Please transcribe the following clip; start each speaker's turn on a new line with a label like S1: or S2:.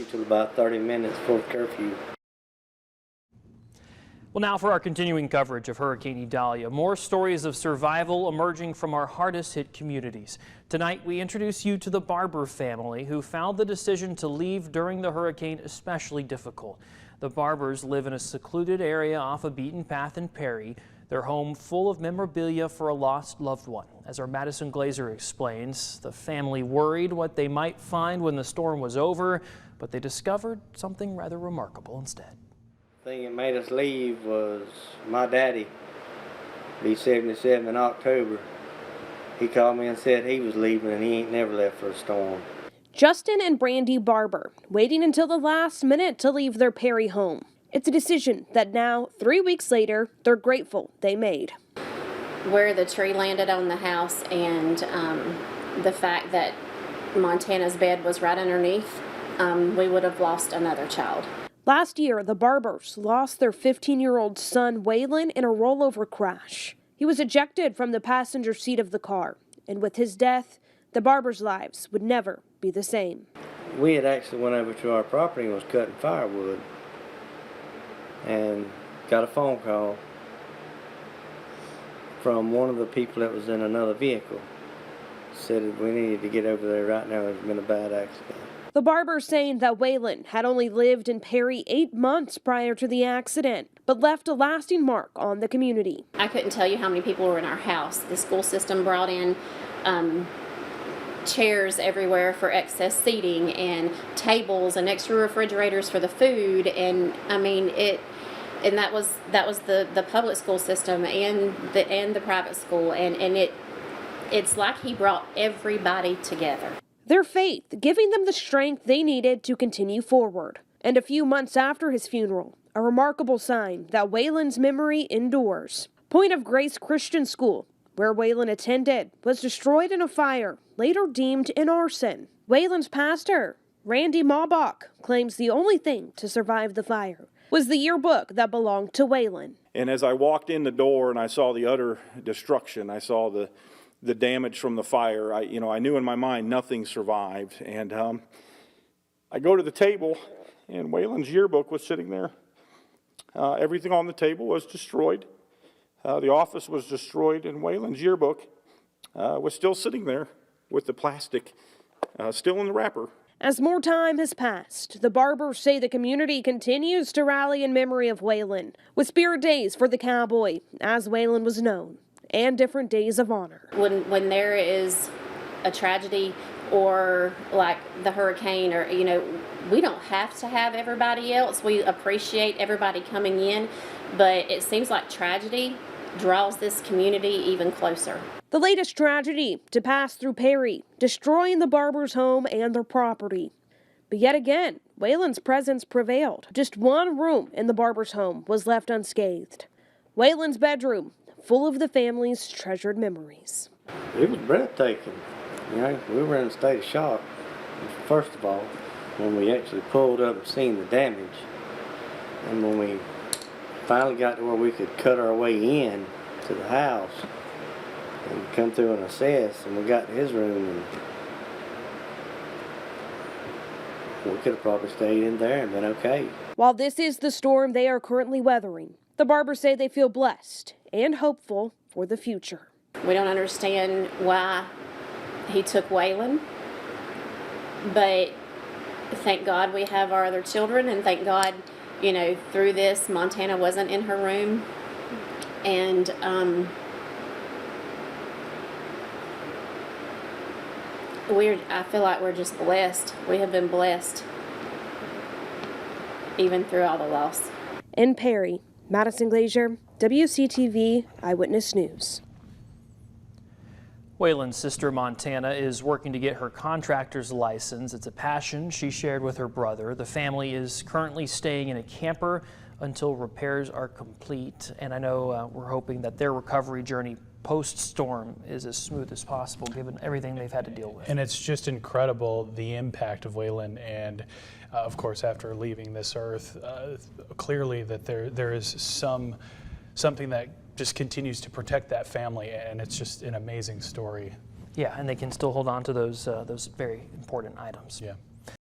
S1: until about 30 minutes before curfew.
S2: Well, now for our continuing coverage of Hurricane Idalia, more stories of survival emerging from our hardest hit communities. Tonight, we introduce you to the Barber family, who found the decision to leave during the hurricane especially difficult. The Barbers live in a secluded area off a beaten path in Perry, their home full of memorabilia for a lost loved one. As our Madison Glaser explains, the family worried what they might find when the storm was over, but they discovered something rather remarkable instead.
S1: The thing that made us leave was my daddy, be 77 in October. He called me and said he was leaving and he ain't never left for a storm.
S3: Justin and Brandi Barber, waiting until the last minute to leave their Perry home. It's a decision that now, 3 weeks later, they're grateful they made.
S4: Where the tree landed on the house and the fact that Montana's bed was right underneath, we would have lost another child.
S3: Last year, the Barbers lost their 15-year-old son, Waylon, in a rollover crash. He was ejected from the passenger seat of the car, and with his death, the Barbers' lives would never be the same.
S1: We had actually went over to our property and was cutting firewood and got a phone call from one of the people that was in another vehicle. Said that we needed to get over there right now. There's been a bad accident.
S3: The Barbers saying that Waylon had only lived in Perry 8 months prior to the accident, but left a lasting mark on the community.
S4: I couldn't tell you how many people were in our house. The school system brought in chairs everywhere for excess seating and tables and extra refrigerators for the food, and I mean and that was the public school system and the private school, and it's like he brought everybody together.
S3: Their faith giving them the strength they needed to continue forward. And a few months after his funeral, a remarkable sign that Waylon's memory endures. Point of Grace Christian School, where Waylon attended, was destroyed in a fire, later deemed an arson. Waylon's pastor, Randy Maubach, claims the only thing to survive the fire was the yearbook that belonged to Waylon.
S5: And as I walked in the door and I saw the utter destruction, I saw the damage from the fire, I knew in my mind nothing survived. And I go to the table, and Waylon's yearbook was sitting there. Everything on the table was destroyed. The office was destroyed, and Waylon's yearbook was still sitting there with the plastic still in the wrapper.
S3: As more time has passed, the Barbers say the community continues to rally in memory of Waylon, with spirit days for the cowboy, as Waylon was known, and different days of honor.
S4: When there is a tragedy or like the hurricane, or we don't have to have everybody else. We appreciate everybody coming in, but it seems like tragedy draws this community even closer.
S3: The latest tragedy to pass through Perry, destroying the Barbers' home and their property. But yet again, Waylon's presence prevailed. Just one room in the Barbers' home was left unscathed. Waylon's bedroom, full of the family's treasured memories.
S1: It was breathtaking. We were in a state of shock, first of all, when we actually pulled up and seen the damage. And when we finally got to where we could cut our way in to the house and come through and assess, and we got to his room, and we could have probably stayed in there and been okay.
S3: While this is the storm they are currently weathering, the Barbers say they feel blessed and hopeful for the future.
S4: We don't understand why he took Waylon, but thank God we have our other children, and thank God, through this, Montana wasn't in her room, and I feel like we're just blessed. We have been blessed, even through all the loss.
S3: In Perry, Madison Glaser, WCTV Eyewitness News.
S2: Waylon's sister Montana is working to get her contractor's license. It's a passion she shared with her brother. The family is currently staying in a camper until repairs are complete. And I know we're hoping that their recovery journey post-storm is as smooth as possible, given everything they've had to deal with.
S6: And it's just incredible, the impact of Waylon, and of course, after leaving this earth, clearly that there is something that just continues to protect that family, and it's just an amazing story.
S2: Yeah, and they can still hold on to those very important items.
S6: Yeah.